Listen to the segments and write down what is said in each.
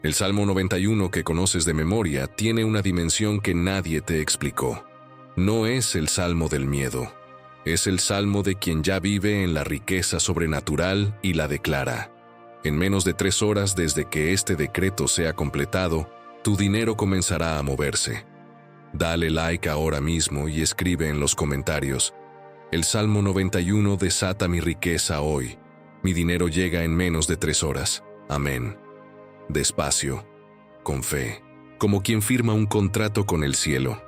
El Salmo 91 que conoces de memoria tiene una dimensión que nadie te explicó. No es el Salmo del miedo. Es el Salmo de quien ya vive en la riqueza sobrenatural y la declara. En menos de 3 horas desde que este decreto sea completado, tu dinero comenzará a moverse. Dale like ahora mismo y escribe en los comentarios: el Salmo 91 desata mi riqueza hoy. Mi dinero llega en menos de 3 horas. Amén. Despacio, con fe, como quien firma un contrato con el cielo.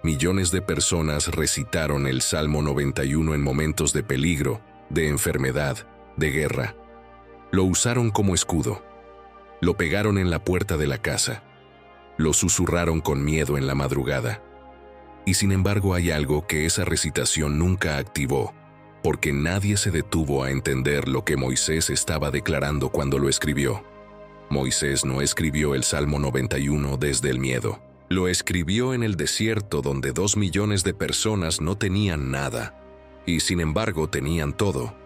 Millones de personas recitaron el Salmo 91 en momentos de peligro, de enfermedad, de guerra. Lo usaron como escudo. Lo pegaron en la puerta de la casa. Lo susurraron con miedo en la madrugada. Y sin embargo hay algo que esa recitación nunca activó, porque nadie se detuvo a entender lo que Moisés estaba declarando cuando lo escribió. Moisés no escribió el Salmo 91 desde el miedo. Lo escribió en el desierto donde 2 millones de personas no tenían nada, y sin embargo tenían todo.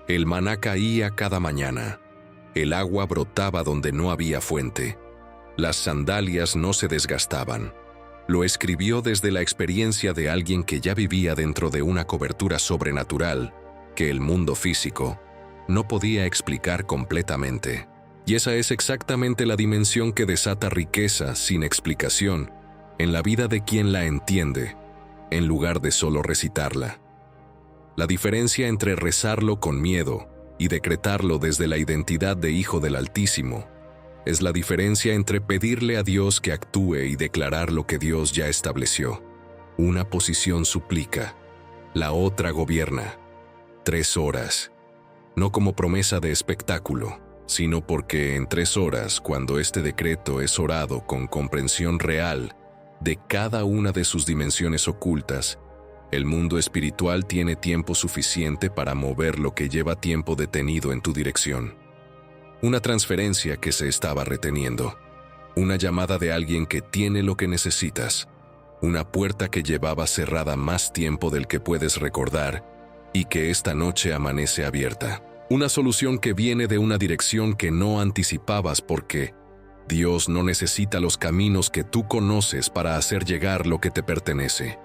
El maná caía cada mañana. El agua brotaba donde no había fuente. Las sandalias no se desgastaban. Lo escribió desde la experiencia de alguien que ya vivía dentro de una cobertura sobrenatural que el mundo físico no podía explicar completamente. Y esa es exactamente la dimensión que desata riqueza sin explicación en la vida de quien la entiende, en lugar de solo recitarla. La diferencia entre rezarlo con miedo y decretarlo desde la identidad de Hijo del Altísimo es la diferencia entre pedirle a Dios que actúe y declarar lo que Dios ya estableció. Una posición suplica, la otra gobierna. 3 horas, no como promesa de espectáculo, sino porque en 3 horas, cuando este decreto es orado con comprensión real de cada una de sus dimensiones ocultas, el mundo espiritual tiene tiempo suficiente para mover lo que lleva tiempo detenido en tu dirección. Una transferencia que se estaba reteniendo. Una llamada de alguien que tiene lo que necesitas. Una puerta que llevaba cerrada más tiempo del que puedes recordar y que esta noche amanece abierta. Una solución que viene de una dirección que no anticipabas porque Dios no necesita los caminos que tú conoces para hacer llegar lo que te pertenece.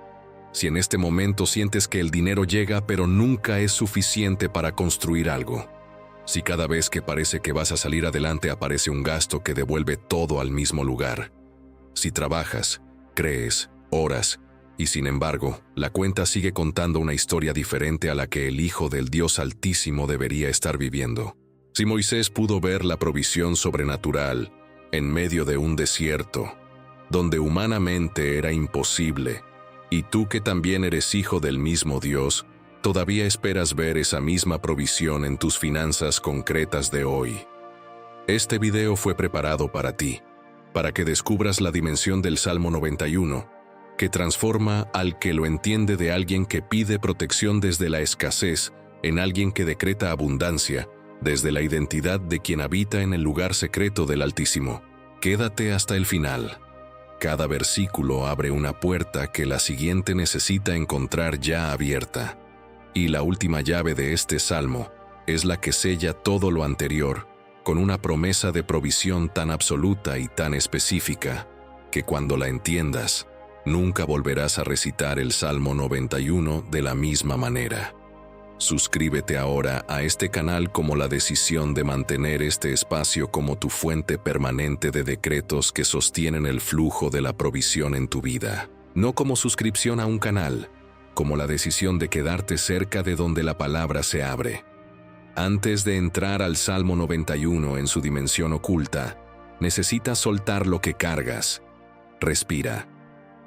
Si en este momento sientes que el dinero llega pero nunca es suficiente para construir algo. Si cada vez que parece que vas a salir adelante aparece un gasto que devuelve todo al mismo lugar. Si trabajas, crees, oras, y sin embargo, la cuenta sigue contando una historia diferente a la que el Hijo del Dios Altísimo debería estar viviendo. Si Moisés pudo ver la provisión sobrenatural en medio de un desierto, donde humanamente era imposible, y tú que también eres hijo del mismo Dios, todavía esperas ver esa misma provisión en tus finanzas concretas de hoy. Este video fue preparado para ti, para que descubras la dimensión del Salmo 91, que transforma al que lo entiende de alguien que pide protección desde la escasez en alguien que decreta abundancia, desde la identidad de quien habita en el lugar secreto del Altísimo. Quédate hasta el final. Cada versículo abre una puerta que la siguiente necesita encontrar ya abierta. Y la última llave de este salmo es la que sella todo lo anterior, con una promesa de provisión tan absoluta y tan específica, que cuando la entiendas, nunca volverás a recitar el Salmo 91 de la misma manera. Suscríbete ahora a este canal como la decisión de mantener este espacio como tu fuente permanente de decretos que sostienen el flujo de la provisión en tu vida. No como suscripción a un canal, como la decisión de quedarte cerca de donde la palabra se abre. Antes de entrar al Salmo 91 en su dimensión oculta, necesitas soltar lo que cargas. Respira.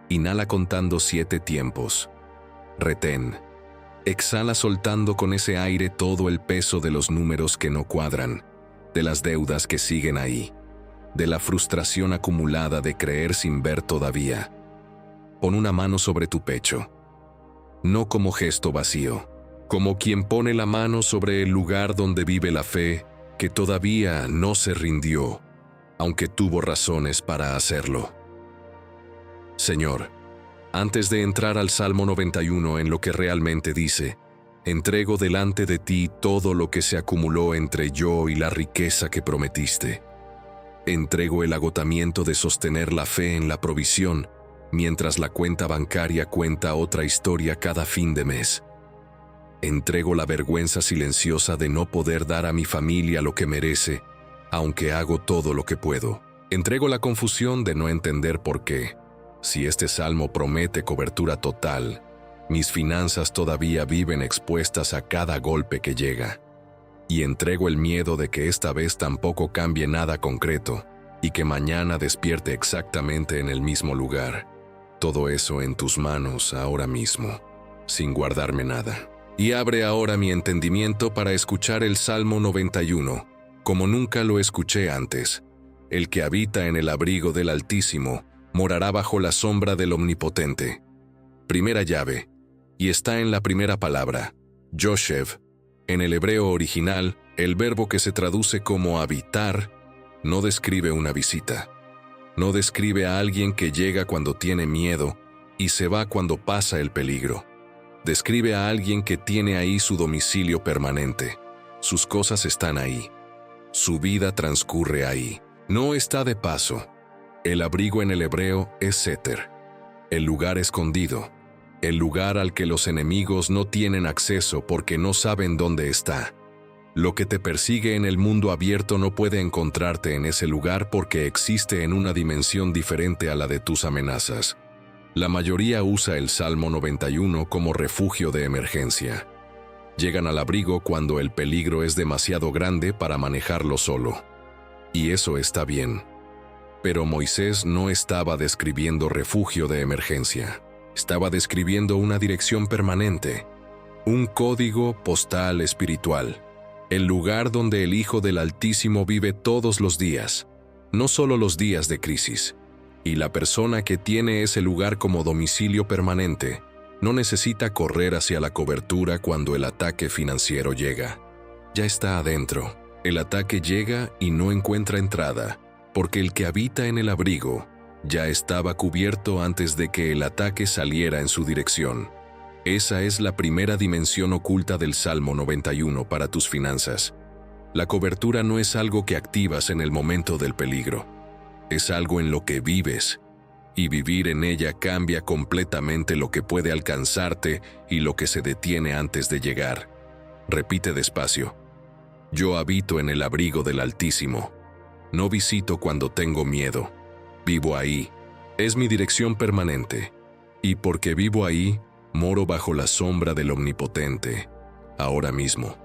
Inhala contando 7 tiempos. Retén. Exhala soltando con ese aire todo el peso de los números que no cuadran, de las deudas que siguen ahí, de la frustración acumulada de creer sin ver todavía. Pon una mano sobre tu pecho. No como gesto vacío, como quien pone la mano sobre el lugar donde vive la fe que todavía no se rindió, aunque tuvo razones para hacerlo. Señor, antes de entrar al Salmo 91 en lo que realmente dice, entrego delante de ti todo lo que se acumuló entre yo y la riqueza que prometiste. Entrego el agotamiento de sostener la fe en la provisión, mientras la cuenta bancaria cuenta otra historia cada fin de mes. Entrego la vergüenza silenciosa de no poder dar a mi familia lo que merece, aunque hago todo lo que puedo. Entrego la confusión de no entender por qué, si este salmo promete cobertura total, mis finanzas todavía viven expuestas a cada golpe que llega. Y entrego el miedo de que esta vez tampoco cambie nada concreto y que mañana despierte exactamente en el mismo lugar. Todo eso en tus manos ahora mismo, sin guardarme nada. Y abre ahora mi entendimiento para escuchar el Salmo 91, como nunca lo escuché antes. El que habita en el abrigo del Altísimo morará bajo la sombra del Omnipotente. Primera llave, y está en la primera palabra, Yoshev. En el hebreo original, el verbo que se traduce como habitar no describe una visita. No describe a alguien que llega cuando tiene miedo y se va cuando pasa el peligro. Describe a alguien que tiene ahí su domicilio permanente. Sus cosas están ahí. Su vida transcurre ahí. No está de paso. El abrigo en el hebreo es seter, el lugar escondido, el lugar al que los enemigos no tienen acceso porque no saben dónde está. Lo que te persigue en el mundo abierto no puede encontrarte en ese lugar porque existe en una dimensión diferente a la de tus amenazas. La mayoría usa el Salmo 91 como refugio de emergencia. Llegan al abrigo cuando el peligro es demasiado grande para manejarlo solo. Y eso está bien. Pero Moisés no estaba describiendo refugio de emergencia. Estaba describiendo una dirección permanente, un código postal espiritual, el lugar donde el Hijo del Altísimo vive todos los días, no solo los días de crisis. Y la persona que tiene ese lugar como domicilio permanente no necesita correr hacia la cobertura cuando el ataque financiero llega. Ya está adentro. El ataque llega y no encuentra entrada, porque el que habita en el abrigo ya estaba cubierto antes de que el ataque saliera en su dirección. Esa es la primera dimensión oculta del Salmo 91 para tus finanzas. La cobertura no es algo que activas en el momento del peligro. Es algo en lo que vives, y vivir en ella cambia completamente lo que puede alcanzarte y lo que se detiene antes de llegar. Repite despacio. Yo habito en el abrigo del Altísimo. No visito cuando tengo miedo. Vivo ahí. Es mi dirección permanente. Y porque vivo ahí, moro bajo la sombra del Omnipotente, ahora mismo.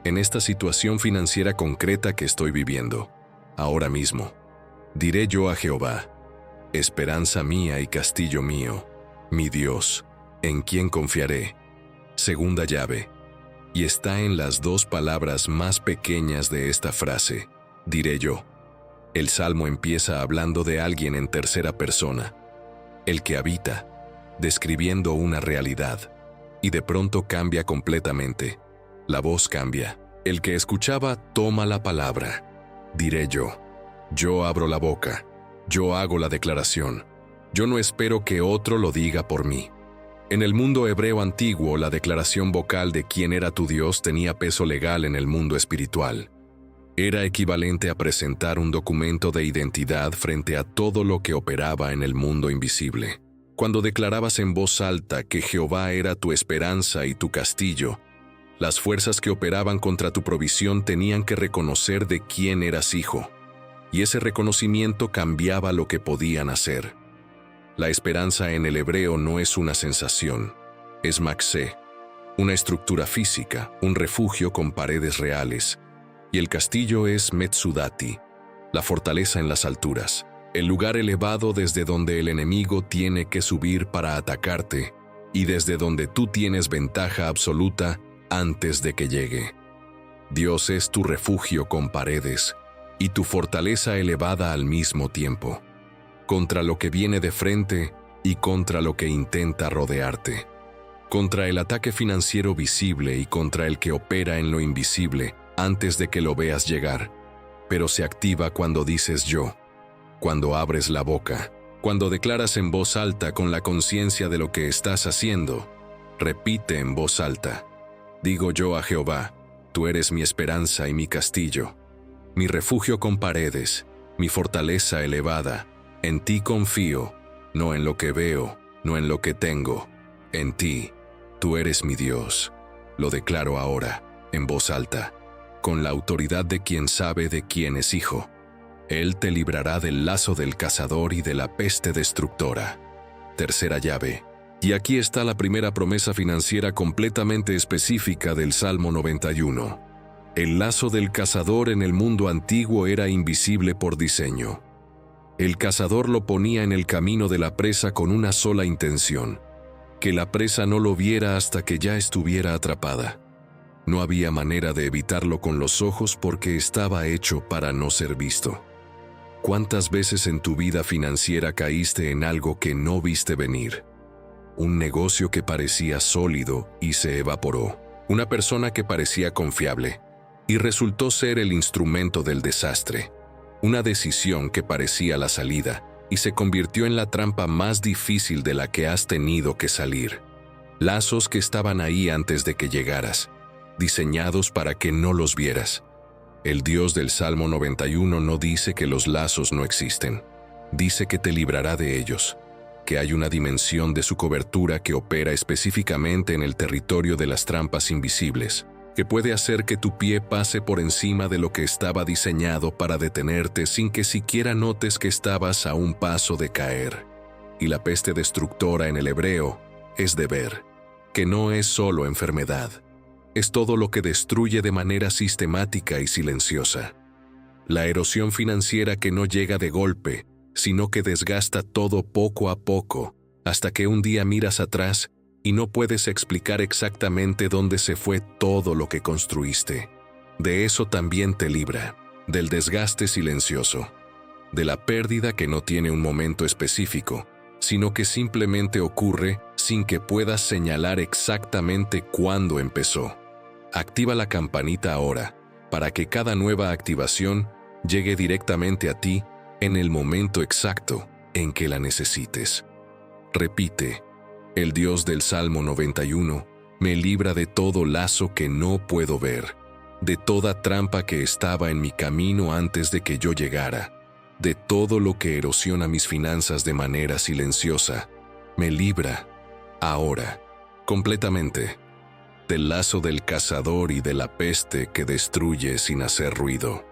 En esta situación financiera concreta que estoy viviendo, ahora mismo. Diré yo a Jehová, esperanza mía y castillo mío, mi Dios, en quien confiaré. Segunda llave. Y está en las dos palabras más pequeñas de esta frase, diré yo. El Salmo empieza hablando de alguien en tercera persona, el que habita, describiendo una realidad, y de pronto cambia completamente. La voz cambia. El que escuchaba toma la palabra. Diré yo. Yo abro la boca. Yo hago la declaración. Yo no espero que otro lo diga por mí. En el mundo hebreo antiguo, la declaración vocal de quién era tu Dios tenía peso legal en el mundo espiritual. Era equivalente a presentar un documento de identidad frente a todo lo que operaba en el mundo invisible. Cuando declarabas en voz alta que Jehová era tu esperanza y tu castillo, las fuerzas que operaban contra tu provisión tenían que reconocer de quién eras hijo, y ese reconocimiento cambiaba lo que podían hacer. La esperanza en el hebreo no es una sensación, es maxé, una estructura física, un refugio con paredes reales, y el castillo es Metsudati, la fortaleza en las alturas, el lugar elevado desde donde el enemigo tiene que subir para atacarte y desde donde tú tienes ventaja absoluta antes de que llegue. Dios es tu refugio con paredes y tu fortaleza elevada al mismo tiempo, contra lo que viene de frente y contra lo que intenta rodearte, contra el ataque financiero visible y contra el que opera en lo invisible antes de que lo veas llegar, pero se activa cuando dices yo, cuando abres la boca, cuando declaras en voz alta con la conciencia de lo que estás haciendo. Repite en voz alta, digo yo a Jehová, tú eres mi esperanza y mi castillo, mi refugio con paredes, mi fortaleza elevada. En ti confío, no en lo que veo, no en lo que tengo. En ti, tú eres mi Dios. Lo declaro ahora, en voz alta, con la autoridad de quien sabe de quién es hijo. Él te librará del lazo del cazador y de la peste destructora. Tercera llave. Y aquí está la primera promesa financiera completamente específica del Salmo 91. El lazo del cazador en el mundo antiguo era invisible por diseño. El cazador lo ponía en el camino de la presa con una sola intención: que la presa no lo viera hasta que ya estuviera atrapada. No había manera de evitarlo con los ojos porque estaba hecho para no ser visto. ¿Cuántas veces en tu vida financiera caíste en algo que no viste venir? Un negocio que parecía sólido y se evaporó. Una persona que parecía confiable y resultó ser el instrumento del desastre. Una decisión que parecía la salida y se convirtió en la trampa más difícil de la que has tenido que salir. Lazos que estaban ahí antes de que llegaras, diseñados para que no los vieras. El Dios del Salmo 91 no dice que los lazos no existen. Dice que te librará de ellos, que hay una dimensión de su cobertura que opera específicamente en el territorio de las trampas invisibles, que puede hacer que tu pie pase por encima de lo que estaba diseñado para detenerte sin que siquiera notes que estabas a un paso de caer. Y la peste destructora en el hebreo es deber, que no es solo enfermedad. Es todo lo que destruye de manera sistemática y silenciosa. La erosión financiera que no llega de golpe, sino que desgasta todo poco a poco, hasta que un día miras atrás y no puedes explicar exactamente dónde se fue todo lo que construiste. De eso también te libra, del desgaste silencioso, de la pérdida que no tiene un momento específico, sino que simplemente ocurre sin que puedas señalar exactamente cuándo empezó. Activa la campanita ahora, para que cada nueva activación llegue directamente a ti en el momento exacto en que la necesites. Repite: el Dios del Salmo 91 me libra de todo lazo que no puedo ver, de toda trampa que estaba en mi camino antes de que yo llegara, de todo lo que erosiona mis finanzas de manera silenciosa. Me libra, ahora, completamente, del lazo del cazador y de la peste que destruye sin hacer ruido.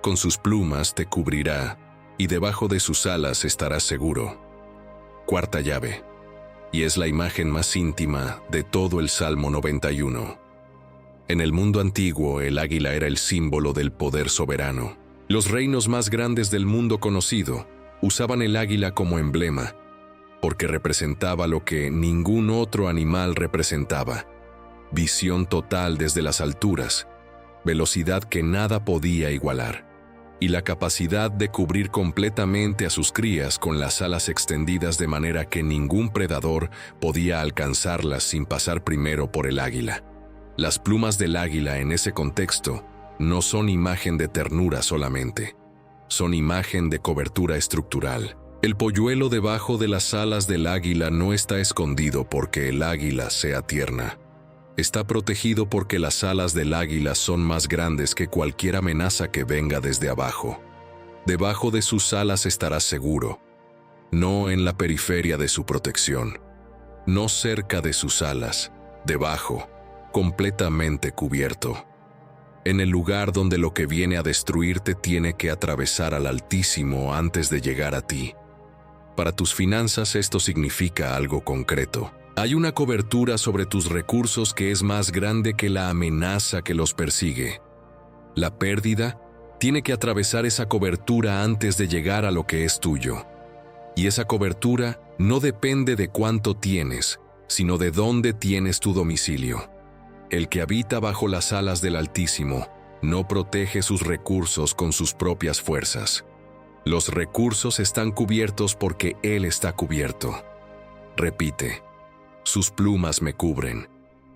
Con sus plumas te cubrirá, y debajo de sus alas estarás seguro. Cuarta llave. Y es la imagen más íntima de todo el Salmo 91. En el mundo antiguo, el águila era el símbolo del poder soberano. Los reinos más grandes del mundo conocido usaban el águila como emblema, porque representaba lo que ningún otro animal representaba: visión total desde las alturas, velocidad que nada podía igualar, y la capacidad de cubrir completamente a sus crías con las alas extendidas de manera que ningún predador podía alcanzarlas sin pasar primero por el águila. Las plumas del águila en ese contexto no son imagen de ternura solamente, son imagen de cobertura estructural. El polluelo debajo de las alas del águila no está escondido porque el águila sea tierna. Está protegido porque las alas del águila son más grandes que cualquier amenaza que venga desde abajo. Debajo de sus alas estarás seguro, no en la periferia de su protección, no cerca de sus alas, debajo, completamente cubierto. En el lugar donde lo que viene a destruirte tiene que atravesar al Altísimo antes de llegar a ti. Para tus finanzas esto significa algo concreto. Hay una cobertura sobre tus recursos que es más grande que la amenaza que los persigue. La pérdida tiene que atravesar esa cobertura antes de llegar a lo que es tuyo. Y esa cobertura no depende de cuánto tienes, sino de dónde tienes tu domicilio. El que habita bajo las alas del Altísimo no protege sus recursos con sus propias fuerzas. Los recursos están cubiertos porque Él está cubierto. Repite: sus plumas me cubren.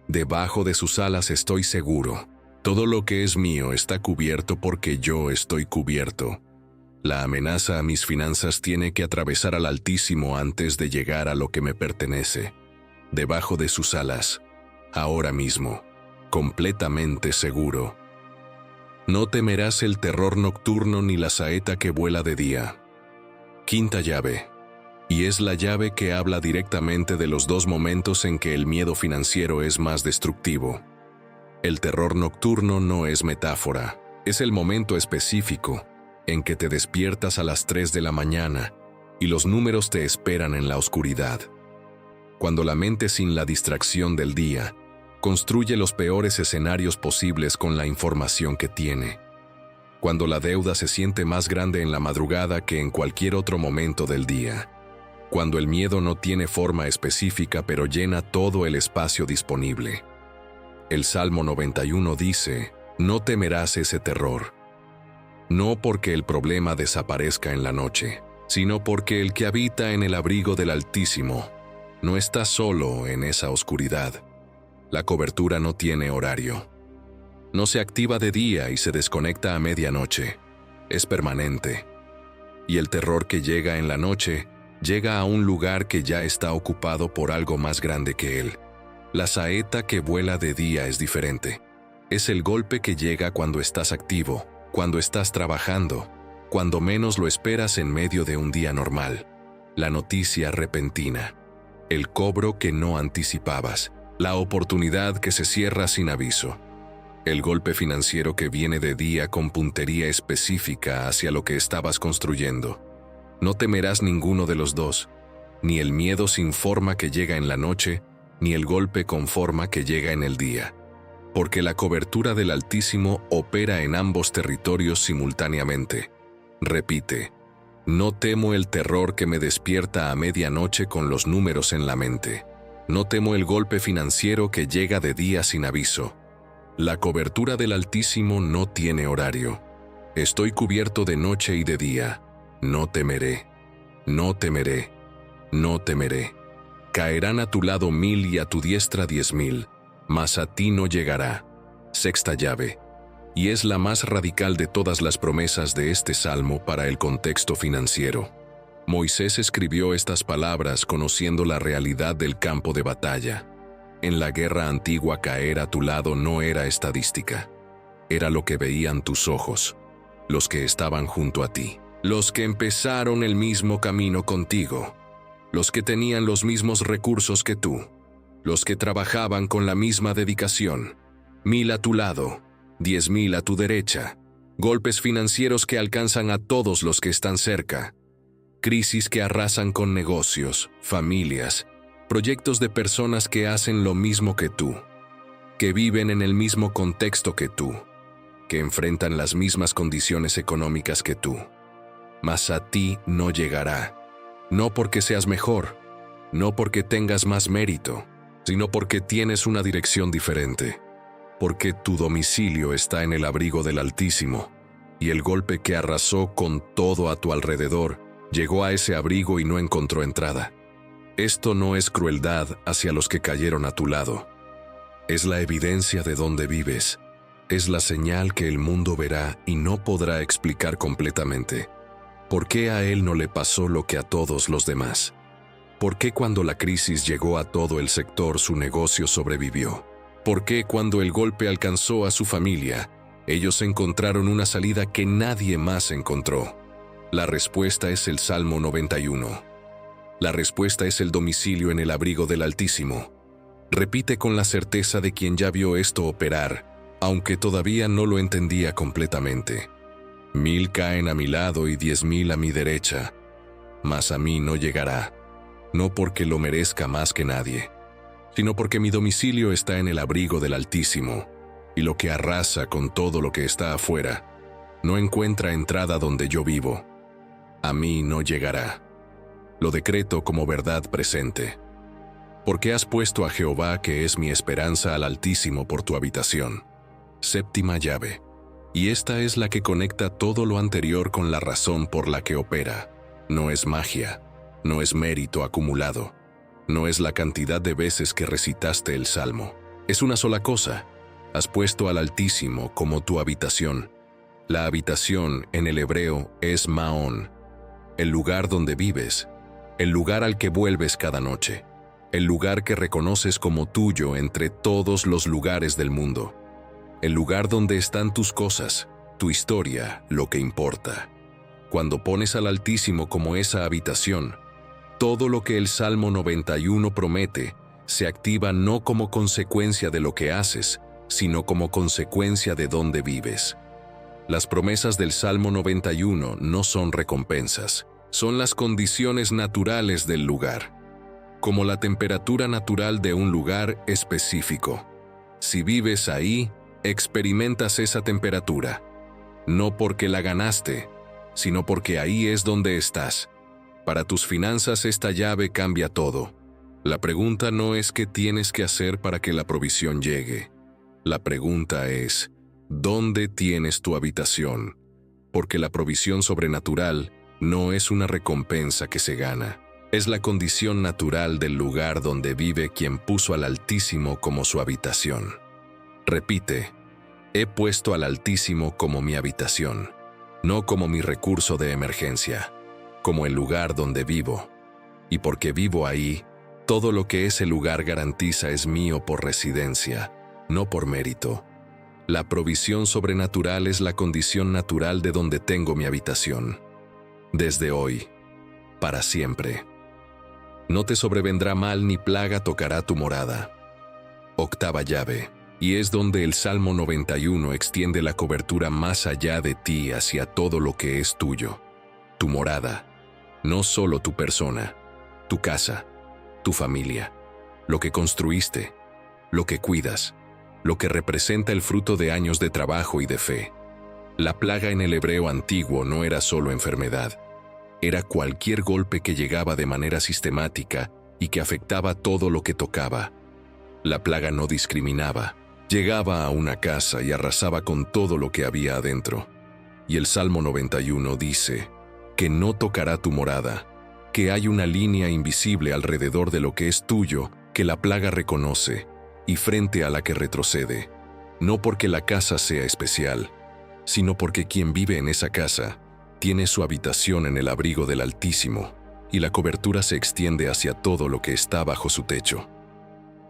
Debajo de sus alas estoy seguro. Todo lo que es mío está cubierto porque yo estoy cubierto. La amenaza a mis finanzas tiene que atravesar al Altísimo antes de llegar a lo que me pertenece. Debajo de sus alas, ahora mismo, completamente seguro. No temerás el terror nocturno ni la saeta que vuela de día. Quinta llave. Y es la llave que habla directamente de los dos momentos en que el miedo financiero es más destructivo. El terror nocturno no es metáfora, es el momento específico en que te despiertas a las 3 de la mañana y los números te esperan en la oscuridad. Cuando la mente, sin la distracción del día, construye los peores escenarios posibles con la información que tiene. Cuando la deuda se siente más grande en la madrugada que en cualquier otro momento del día. Cuando el miedo no tiene forma específica pero llena todo el espacio disponible. El Salmo 91 dice, no temerás ese terror. No porque el problema desaparezca en la noche, sino porque el que habita en el abrigo del Altísimo no está solo en esa oscuridad. La cobertura no tiene horario. No se activa de día y se desconecta a medianoche. Es permanente. Y el terror que llega en la noche llega a un lugar que ya está ocupado por algo más grande que él. La saeta que vuela de día es diferente. Es el golpe que llega cuando estás activo, cuando estás trabajando, cuando menos lo esperas en medio de un día normal. La noticia repentina. El cobro que no anticipabas. La oportunidad que se cierra sin aviso. El golpe financiero que viene de día con puntería específica hacia lo que estabas construyendo. No temerás ninguno de los dos, ni el miedo sin forma que llega en la noche, ni el golpe con forma que llega en el día. Porque la cobertura del Altísimo opera en ambos territorios simultáneamente. Repite, no temo el terror que me despierta a medianoche con los números en la mente. No temo el golpe financiero que llega de día sin aviso. La cobertura del Altísimo no tiene horario. Estoy cubierto de noche y de día. No temeré, no temeré, no temeré. Caerán a tu lado 1000 y a tu diestra 10,000, mas a ti no llegará. Sexta llave. Y es la más radical de todas las promesas de este salmo para el contexto financiero. Moisés escribió estas palabras conociendo la realidad del campo de batalla. En la guerra antigua caer a tu lado no era estadística. Era lo que veían tus ojos, los que estaban junto a ti, los que empezaron el mismo camino contigo, los que tenían los mismos recursos que tú, los que trabajaban con la misma dedicación. 1000 a tu lado, 10,000 a tu derecha, golpes financieros que alcanzan a todos los que están cerca. Crisis que arrasan con negocios, familias, proyectos de personas que hacen lo mismo que tú, que viven en el mismo contexto que tú, que enfrentan las mismas condiciones económicas que tú. Mas a ti no llegará, no porque seas mejor, no porque tengas más mérito, sino porque tienes una dirección diferente, porque tu domicilio está en el abrigo del Altísimo, y el golpe que arrasó con todo a tu alrededor llegó a ese abrigo y no encontró entrada. Esto no es crueldad hacia los que cayeron a tu lado. Es la evidencia de dónde vives. Es la señal que el mundo verá y no podrá explicar completamente. ¿Por qué a él no le pasó lo que a todos los demás? ¿Por qué cuando la crisis llegó a todo el sector su negocio sobrevivió? ¿Por qué cuando el golpe alcanzó a su familia, ellos encontraron una salida que nadie más encontró? La respuesta es el Salmo 91. La respuesta es el domicilio en el abrigo del Altísimo. Repite con la certeza de quien ya vio esto operar, aunque todavía no lo entendía completamente. 1000 caen a mi lado y 10,000 a mi derecha, mas a mí no llegará, no porque lo merezca más que nadie, sino porque mi domicilio está en el abrigo del Altísimo, y lo que arrasa con todo lo que está afuera no encuentra entrada donde yo vivo. A mí no llegará. Lo decreto como verdad presente. Porque has puesto a Jehová, que es mi esperanza, al Altísimo por tu habitación. Séptima llave. Y esta es la que conecta todo lo anterior con la razón por la que opera. No es magia, no es mérito acumulado, no es la cantidad de veces que recitaste el Salmo. Es una sola cosa. Has puesto al Altísimo como tu habitación. La habitación en el hebreo es Maón, el lugar donde vives, el lugar al que vuelves cada noche, el lugar que reconoces como tuyo entre todos los lugares del mundo, el lugar donde están tus cosas, tu historia, lo que importa. Cuando pones al Altísimo como esa habitación, todo lo que el Salmo 91 promete se activa no como consecuencia de lo que haces, sino como consecuencia de dónde vives. Las promesas del Salmo 91 no son recompensas, son las condiciones naturales del lugar, como la temperatura natural de un lugar específico. Si vives ahí, experimentas esa temperatura, no porque la ganaste, sino porque ahí es donde estás. Para tus finanzas esta llave cambia todo. La pregunta no es qué tienes que hacer para que la provisión llegue. La pregunta es, ¿dónde tienes tu habitación? Porque la provisión sobrenatural no es una recompensa que se gana. Es la condición natural del lugar donde vive quien puso al Altísimo como su habitación. Repite, he puesto al Altísimo como mi habitación, no como mi recurso de emergencia, como el lugar donde vivo. Y porque vivo ahí, todo lo que ese lugar garantiza es mío por residencia, no por mérito. La provisión sobrenatural es la condición natural de donde tengo mi habitación. Desde hoy, para siempre. No te sobrevendrá mal ni plaga tocará tu morada. Octava llave, y es donde el Salmo 91 extiende la cobertura más allá de ti hacia todo lo que es tuyo. Tu morada, no solo tu persona, tu casa, tu familia, lo que construiste, lo que cuidas, lo que representa el fruto de años de trabajo y de fe. La plaga en el hebreo antiguo no era solo enfermedad, era cualquier golpe que llegaba de manera sistemática y que afectaba todo lo que tocaba. La plaga no discriminaba, llegaba a una casa y arrasaba con todo lo que había adentro. Y el Salmo 91 dice, que no tocará tu morada, que hay una línea invisible alrededor de lo que es tuyo que la plaga reconoce, y frente a la que retrocede, no porque la casa sea especial, sino porque quien vive en esa casa tiene su habitación en el abrigo del Altísimo, y la cobertura se extiende hacia todo lo que está bajo su techo.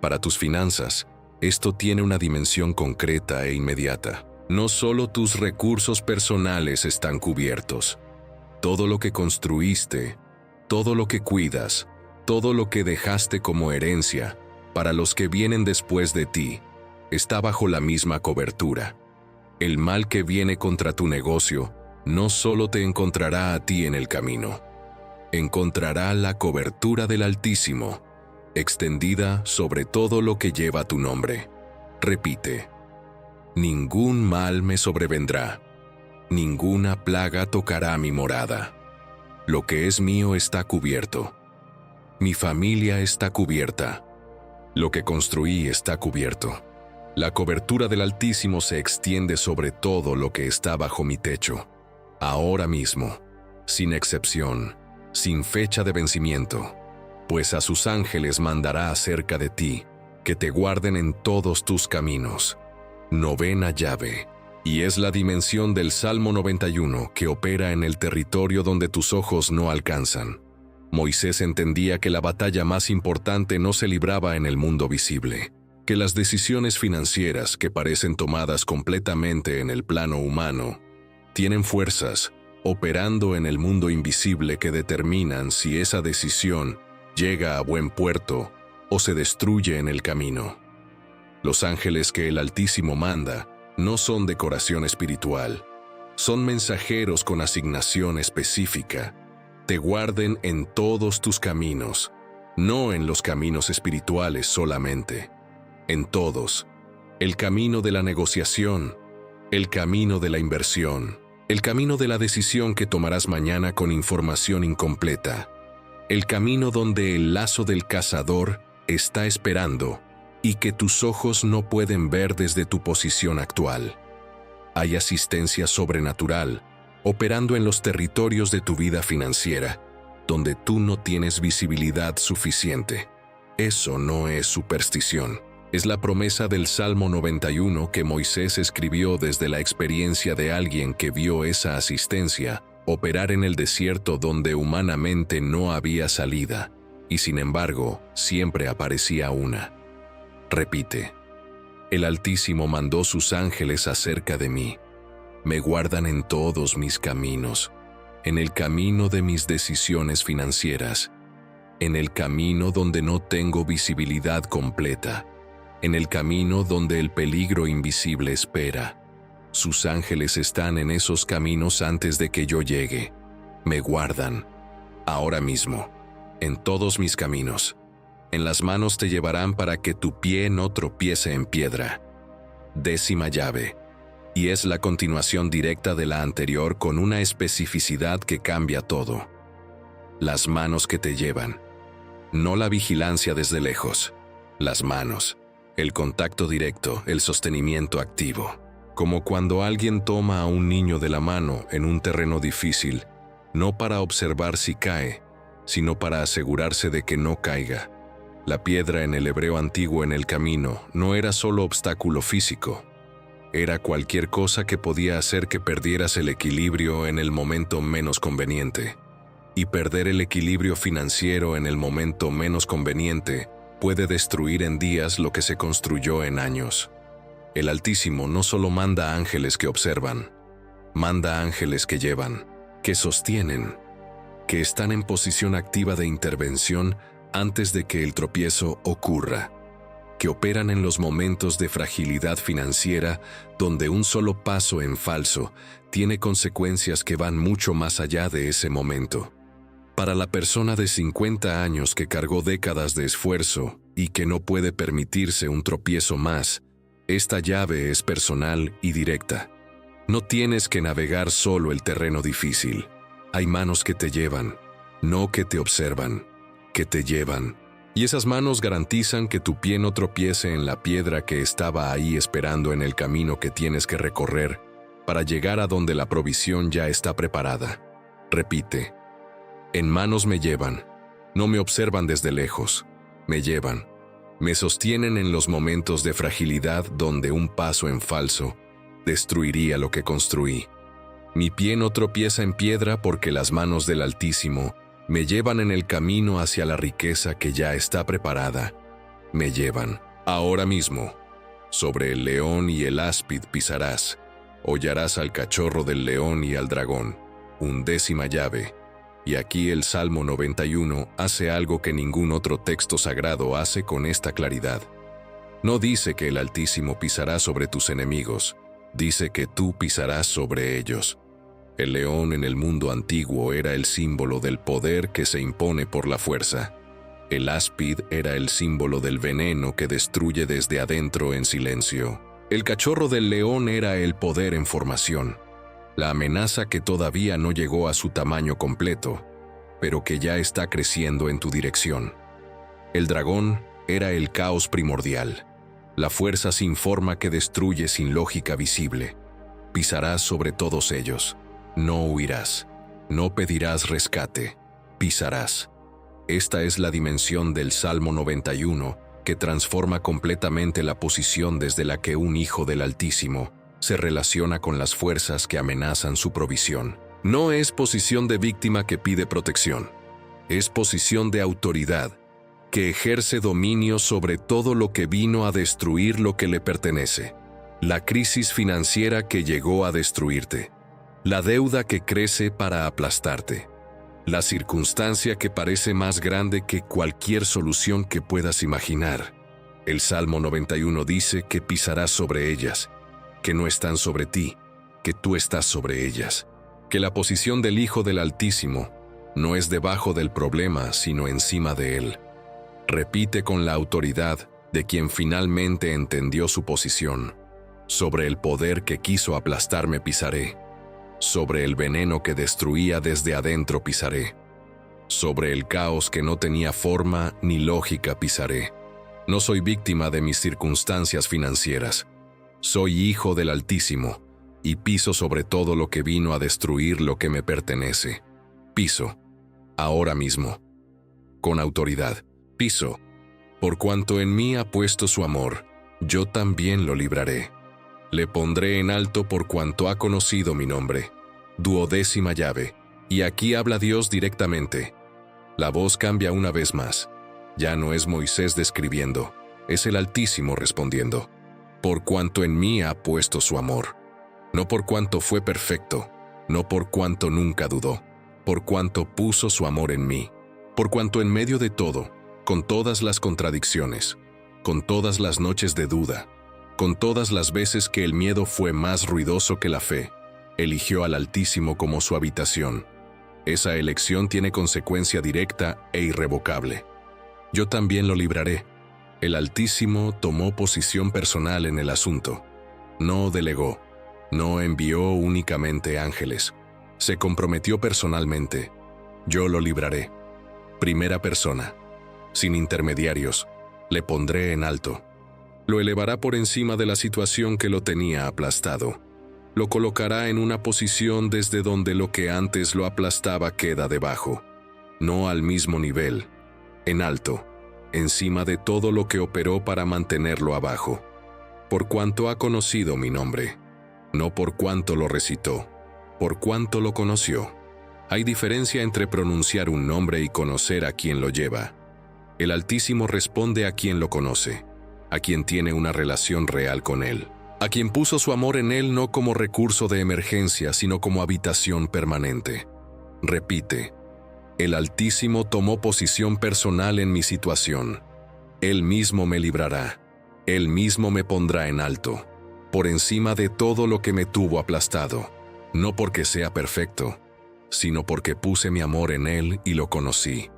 Para tus finanzas, esto tiene una dimensión concreta e inmediata. No solo tus recursos personales están cubiertos, todo lo que construiste, todo lo que cuidas, todo lo que dejaste como herencia, para los que vienen después de ti, está bajo la misma cobertura. El mal que viene contra tu negocio no solo te encontrará a ti en el camino, encontrará la cobertura del Altísimo, extendida sobre todo lo que lleva tu nombre. Repite, ningún mal me sobrevendrá, ninguna plaga tocará mi morada. Lo que es mío está cubierto, mi familia está cubierta. Lo que construí está cubierto. La cobertura del Altísimo se extiende sobre todo lo que está bajo mi techo. Ahora mismo, sin excepción, sin fecha de vencimiento, pues a sus ángeles mandará acerca de ti, que te guarden en todos tus caminos. Novena llave, y es la dimensión del Salmo 91 que opera en el territorio donde tus ojos no alcanzan. Moisés entendía que la batalla más importante no se libraba en el mundo visible, que las decisiones financieras que parecen tomadas completamente en el plano humano tienen fuerzas operando en el mundo invisible que determinan si esa decisión llega a buen puerto o se destruye en el camino. Los ángeles que el Altísimo manda no son decoración espiritual, son mensajeros con asignación específica. Te guarden en todos tus caminos, no en los caminos espirituales solamente, en todos. El camino de la negociación, el camino de la inversión, el camino de la decisión que tomarás mañana con información incompleta, el camino donde el lazo del cazador está esperando y que tus ojos no pueden ver desde tu posición actual. Hay asistencia sobrenatural operando en los territorios de tu vida financiera, donde tú no tienes visibilidad suficiente. Eso no es superstición. Es la promesa del Salmo 91 que Moisés escribió desde la experiencia de alguien que vio esa asistencia operar en el desierto donde humanamente no había salida, y sin embargo, siempre aparecía una. Repite, el Altísimo mandó sus ángeles acerca de mí. Me guardan en todos mis caminos, en el camino de mis decisiones financieras, en el camino donde no tengo visibilidad completa, en el camino donde el peligro invisible espera. Sus ángeles están en esos caminos antes de que yo llegue. Me guardan, ahora mismo, en todos mis caminos. En las manos te llevarán para que tu pie no tropiece en piedra. 10ª llave. Y es la continuación directa de la anterior con una especificidad que cambia todo. Las manos que te llevan. No la vigilancia desde lejos. Las manos. El contacto directo, el sostenimiento activo. Como cuando alguien toma a un niño de la mano en un terreno difícil, no para observar si cae, sino para asegurarse de que no caiga. La piedra en el hebreo antiguo en el camino no era solo obstáculo físico, era cualquier cosa que podía hacer que perdieras el equilibrio en el momento menos conveniente. Y perder el equilibrio financiero en el momento menos conveniente puede destruir en días lo que se construyó en años. El Altísimo no solo manda ángeles que observan, manda ángeles que llevan, que sostienen, que están en posición activa de intervención antes de que el tropiezo ocurra, que operan en los momentos de fragilidad financiera donde un solo paso en falso tiene consecuencias que van mucho más allá de ese momento. Para la persona de 50 años que cargó décadas de esfuerzo y que no puede permitirse un tropiezo más, esta llave es personal y directa. No tienes que navegar solo el terreno difícil. Hay manos que te llevan, no que te observan, que te llevan. Y esas manos garantizan que tu pie no tropiece en la piedra que estaba ahí esperando en el camino que tienes que recorrer para llegar a donde la provisión ya está preparada. Repite. En manos me llevan, no me observan desde lejos, me llevan. Me sostienen en los momentos de fragilidad donde un paso en falso destruiría lo que construí. Mi pie no tropieza en piedra porque las manos del Altísimo me llevan en el camino hacia la riqueza que ya está preparada. Me llevan, ahora mismo. Sobre el león y el áspid pisarás. Hollarás al cachorro del león y al dragón. 11ª llave. Y aquí el Salmo 91 hace algo que ningún otro texto sagrado hace con esta claridad. No dice que el Altísimo pisará sobre tus enemigos, dice que tú pisarás sobre ellos. El león en el mundo antiguo era el símbolo del poder que se impone por la fuerza. El áspid era el símbolo del veneno que destruye desde adentro en silencio. El cachorro del león era el poder en formación. La amenaza que todavía no llegó a su tamaño completo, pero que ya está creciendo en tu dirección. El dragón era el caos primordial, la fuerza sin forma que destruye sin lógica visible. Pisarás sobre todos ellos, no huirás, no pedirás rescate, pisarás. Esta es la dimensión del Salmo 91 que transforma completamente la posición desde la que un hijo del Altísimo se relaciona con las fuerzas que amenazan su provisión. No es posición de víctima que pide protección. Es posición de autoridad, que ejerce dominio sobre todo lo que vino a destruir lo que le pertenece. La crisis financiera que llegó a destruirte. La deuda que crece para aplastarte. La circunstancia que parece más grande que cualquier solución que puedas imaginar. El Salmo 91 dice que pisarás sobre ellas, que no están sobre ti, que tú estás sobre ellas, que la posición del Hijo del Altísimo no es debajo del problema, sino encima de él. Repite con la autoridad de quien finalmente entendió su posición. Sobre el poder que quiso aplastarme pisaré. Sobre el veneno que destruía desde adentro pisaré. Sobre el caos que no tenía forma ni lógica pisaré. No soy víctima de mis circunstancias financieras. Soy hijo del Altísimo, y piso sobre todo lo que vino a destruir lo que me pertenece. Piso, ahora mismo. Con autoridad, piso. Por cuanto en mí ha puesto su amor, yo también lo libraré. Le pondré en alto por cuanto ha conocido mi nombre. 12ª llave. Y aquí habla Dios directamente. La voz cambia una vez más. Ya no es Moisés describiendo, es el Altísimo respondiendo. Por cuanto en mí ha puesto su amor. no por cuanto fue perfecto, no por cuanto nunca dudó, por cuanto puso su amor en mí, por cuanto en medio de todo, con todas las contradicciones, con todas las noches de duda, con todas las veces que el miedo fue más ruidoso que la fe, eligió al Altísimo como su habitación. Esa elección tiene consecuencia directa e irrevocable. Yo también lo libraré. El Altísimo tomó posición personal en el asunto. No delegó, no envió únicamente ángeles. Se comprometió personalmente. Yo lo libraré. Primera persona. Sin intermediarios. Le pondré en alto. Lo elevará por encima de la situación que lo tenía aplastado. Lo colocará en una posición desde donde lo que antes lo aplastaba queda debajo. No al mismo nivel. En alto. Encima de todo lo que operó para mantenerlo abajo. Por cuanto ha conocido mi nombre. No por cuanto lo recitó. Por cuanto lo conoció. Hay diferencia entre pronunciar un nombre y conocer a quien lo lleva. El Altísimo responde a quien lo conoce, a quien tiene una relación real con él, a quien puso su amor en él no como recurso de emergencia, sino como habitación permanente. Repite, el Altísimo tomó posición personal en mi situación. Él mismo me librará, Él mismo me pondrá en alto, por encima de todo lo que me tuvo aplastado, no porque sea perfecto, sino porque puse mi amor en Él y lo conocí.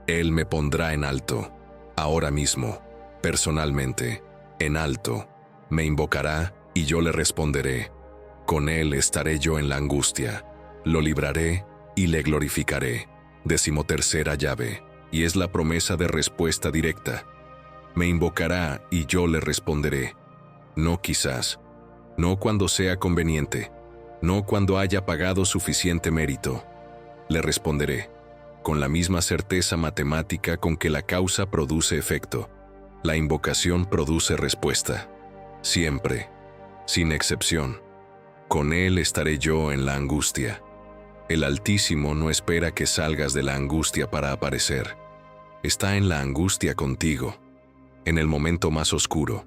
Él me pondrá en alto, ahora mismo, personalmente, en alto, me invocará y yo le responderé. Con Él estaré yo en la angustia, lo libraré y le glorificaré. 13ª llave, y es la promesa de respuesta directa. Me invocará y yo le responderé. No quizás, no cuando sea conveniente, no cuando haya pagado suficiente mérito. Le responderé. Con la misma certeza matemática con que la causa produce efecto, la invocación produce respuesta. Siempre, sin excepción. Con Él estaré yo en la angustia. El Altísimo no espera que salgas de la angustia para aparecer. Está en la angustia contigo, en el momento más oscuro,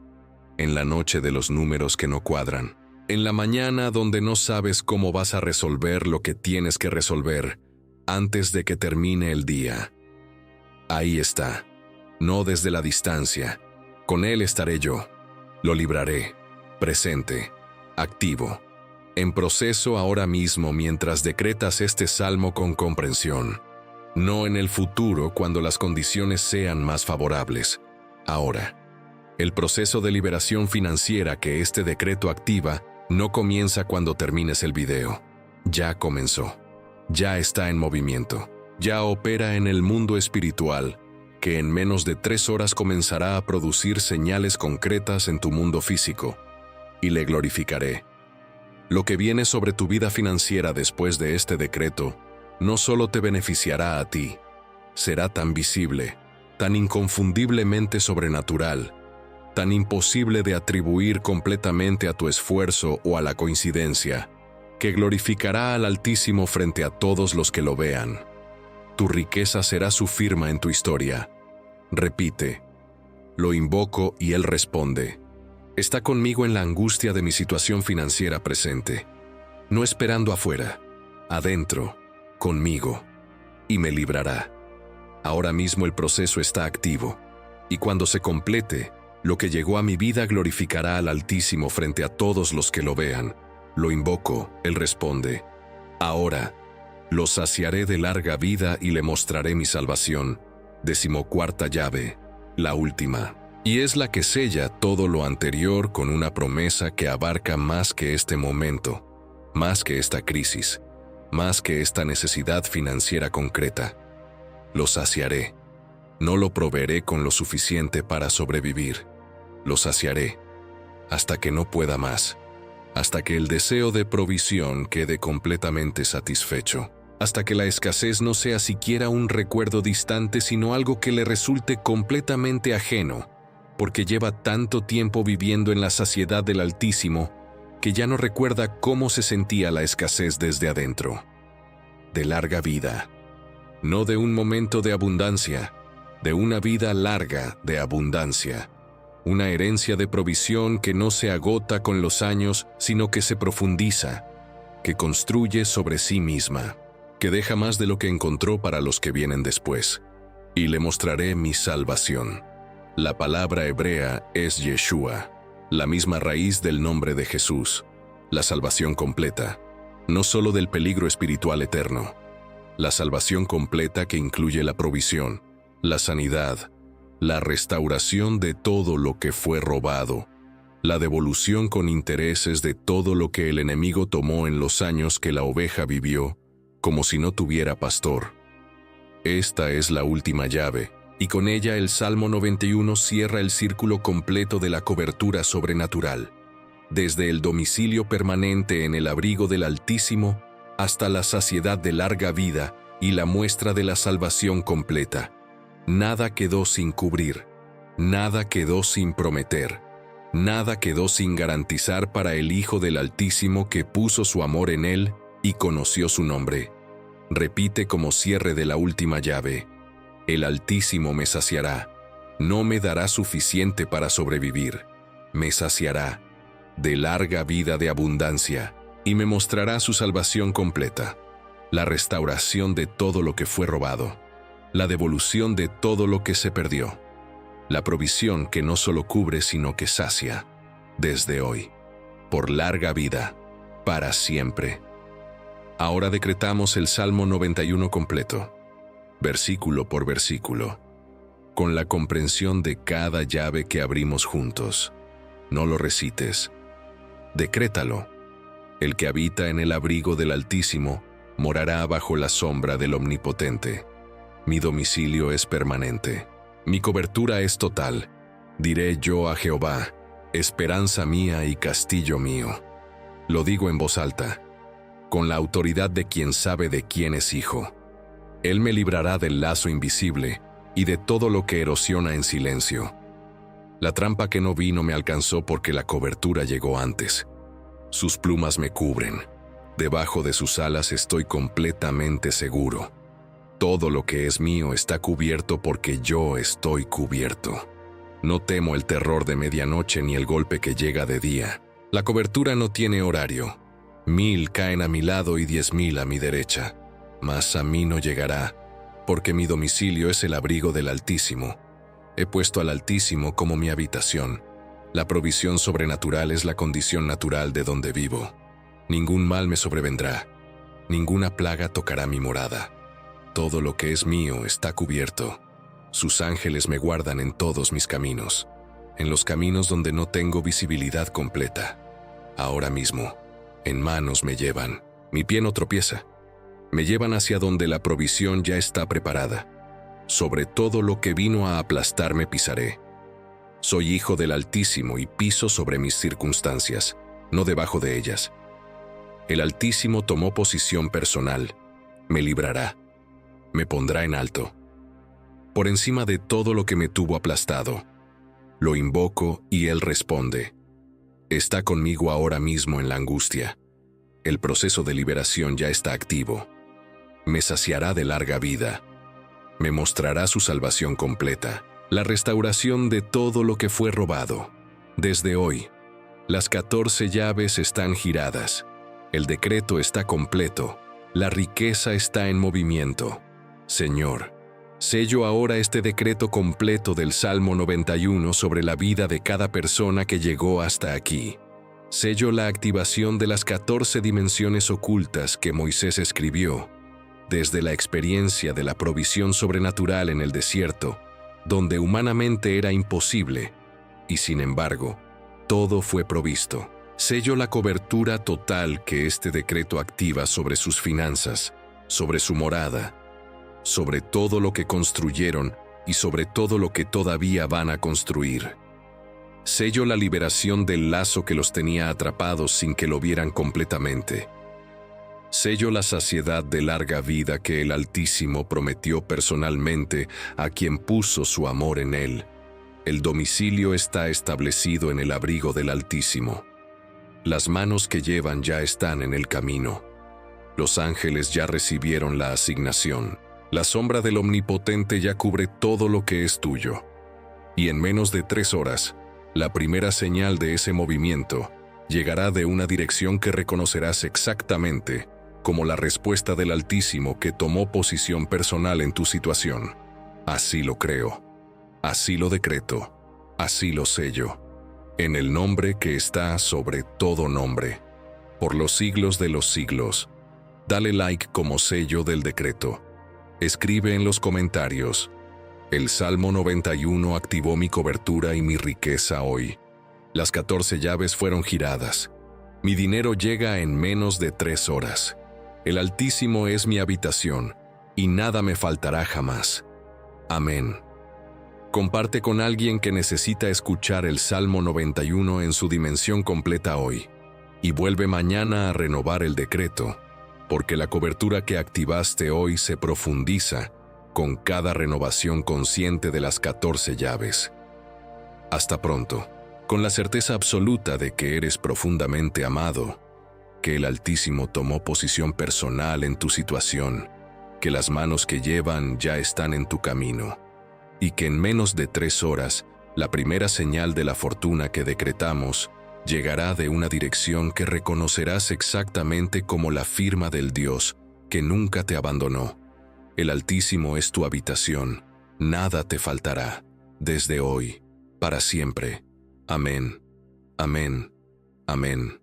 en la noche de los números que no cuadran, en la mañana donde no sabes cómo vas a resolver lo que tienes que resolver, antes de que termine el día. Ahí está, no desde la distancia. Con Él estaré yo. Lo libraré, presente, activo, en proceso ahora mismo mientras decretas este salmo con comprensión. No en el futuro cuando las condiciones sean más favorables. Ahora. El proceso de liberación financiera que este decreto activa no comienza cuando termines el video. Ya comenzó. Ya está en movimiento, ya opera en el mundo espiritual, que en menos de 3 horas comenzará a producir señales concretas en tu mundo físico, y le glorificaré. Lo que viene sobre tu vida financiera después de este decreto, no solo te beneficiará a ti, será tan visible, tan inconfundiblemente sobrenatural, tan imposible de atribuir completamente a tu esfuerzo o a la coincidencia, que glorificará al Altísimo frente a todos los que lo vean. Tu riqueza será su firma en tu historia. Repite, lo invoco y Él responde. Está conmigo en la angustia de mi situación financiera presente, no esperando afuera, adentro, conmigo, y me librará. Ahora mismo el proceso está activo, y cuando se complete, lo que llegó a mi vida glorificará al Altísimo frente a todos los que lo vean. Lo invoco, Él responde. Ahora, lo saciaré de larga vida y le mostraré mi salvación. 14ª llave, la última. Y es la que sella todo lo anterior con una promesa que abarca más que este momento, más que esta crisis, más que esta necesidad financiera concreta. Lo saciaré. No lo proveeré con lo suficiente para sobrevivir. Lo saciaré hasta que no pueda más. Hasta que el deseo de provisión quede completamente satisfecho, hasta que la escasez no sea siquiera un recuerdo distante, sino algo que le resulte completamente ajeno, porque lleva tanto tiempo viviendo en la saciedad del Altísimo, que ya no recuerda cómo se sentía la escasez desde adentro. De larga vida, no de un momento de abundancia, de una vida larga de abundancia. una herencia de provisión que no se agota con los años, sino que se profundiza, que construye sobre sí misma, que deja más de lo que encontró para los que vienen después. Y le mostraré mi salvación. La palabra hebrea es Yeshua, la misma raíz del nombre de Jesús, la salvación completa, no solo del peligro espiritual eterno, la salvación completa que incluye la provisión, la sanidad, la restauración de todo lo que fue robado, la devolución con intereses de todo lo que el enemigo tomó en los años que la oveja vivió, como si no tuviera pastor. Esta es la última llave, y con ella el Salmo 91 cierra el círculo completo de la cobertura sobrenatural, desde el domicilio permanente en el abrigo del Altísimo hasta la saciedad de larga vida y la muestra de la salvación completa. Nada quedó sin cubrir, nada quedó sin prometer, nada quedó sin garantizar para el Hijo del Altísimo que puso su amor en él y conoció su nombre. Repite como cierre de la última llave: el Altísimo me saciará, no me dará suficiente para sobrevivir, me saciará de larga vida de abundancia y me mostrará su salvación completa, la restauración de todo lo que fue robado, la devolución de todo lo que se perdió, la provisión que no solo cubre sino que sacia, desde hoy, por larga vida, para siempre. Ahora decretamos el Salmo 91 completo, versículo por versículo, con la comprensión de cada llave que abrimos juntos. No lo recites, decrétalo. El que habita en el abrigo del Altísimo morará bajo la sombra del Omnipotente. Mi domicilio es permanente, mi cobertura es total. Diré yo a Jehová, esperanza mía y castillo mío. Lo digo en voz alta, con la autoridad de quien sabe de quién es hijo. Él me librará del lazo invisible y de todo lo que erosiona en silencio. La trampa que no vi no me alcanzó porque la cobertura llegó antes. Sus plumas me cubren. Debajo de sus alas estoy completamente seguro. Todo lo que es mío está cubierto porque yo estoy cubierto. No temo el terror de medianoche ni el golpe que llega de día. La cobertura no tiene horario. 1000 caen a mi lado y 10,000 a mi derecha, mas a mí no llegará, porque mi domicilio es el abrigo del Altísimo. He puesto al Altísimo como mi habitación. La provisión sobrenatural es la condición natural de donde vivo. Ningún mal me sobrevendrá, ninguna plaga tocará mi morada. Todo lo que es mío está cubierto. Sus ángeles me guardan en todos mis caminos, en los caminos donde no tengo visibilidad completa. Ahora mismo, en manos me llevan, mi pie no tropieza. Me llevan hacia donde la provisión ya está preparada. Sobre todo lo que vino a aplastarme pisaré. Soy hijo del Altísimo y piso sobre mis circunstancias, no debajo de ellas. El Altísimo tomó posición personal, me librará, me pondrá en alto. Por encima de todo lo que me tuvo aplastado, lo invoco y Él responde. Está conmigo ahora mismo en la angustia. El proceso de liberación ya está activo. Me saciará de larga vida. Me mostrará su salvación completa, la restauración de todo lo que fue robado. Desde hoy, las 14 llaves están giradas. El decreto está completo. La riqueza está en movimiento. Señor, sello ahora este decreto completo del Salmo 91 sobre la vida de cada persona que llegó hasta aquí. Sello la activación de las 14 dimensiones ocultas que Moisés escribió, desde la experiencia de la provisión sobrenatural en el desierto, donde humanamente era imposible, y sin embargo, todo fue provisto. Sello la cobertura total que este decreto activa sobre sus finanzas, sobre su morada, sobre todo lo que construyeron y sobre todo lo que todavía van a construir. Sello la liberación del lazo que los tenía atrapados sin que lo vieran completamente. Sello la saciedad de larga vida que el Altísimo prometió personalmente a quien puso su amor en él. El domicilio está establecido en el abrigo del Altísimo. Las manos que llevan ya están en el camino. Los ángeles ya recibieron la asignación. La sombra del Omnipotente ya cubre todo lo que es tuyo. Y en menos de 3 horas, La primera señal de ese movimiento llegará de una dirección que reconocerás exactamente como la respuesta del Altísimo que tomó posición personal en tu situación. Así lo creo, así lo decreto, así lo sello, en el nombre que está sobre todo nombre, por los siglos de los siglos. Dale like como sello del decreto. Escribe en los comentarios: el Salmo 91 activó mi cobertura y mi riqueza hoy. Las 14 llaves fueron giradas. Mi dinero llega en menos de 3 horas. El Altísimo es mi habitación, y nada me faltará jamás. Amén. Comparte con alguien que necesita escuchar el Salmo 91 en su dimensión completa hoy, y vuelve mañana a renovar el decreto, porque la cobertura que activaste hoy se profundiza con cada renovación consciente de las 14 llaves. Hasta pronto, con la certeza absoluta de que eres profundamente amado, que el Altísimo tomó posición personal en tu situación, que las manos que llevan ya están en tu camino, y que en menos de 3 horas, la primera señal de la fortuna que decretamos llegará de una dirección que reconocerás exactamente como la firma del Dios que nunca te abandonó. El Altísimo es tu habitación, nada te faltará, desde hoy, para siempre. Amén. Amén. Amén.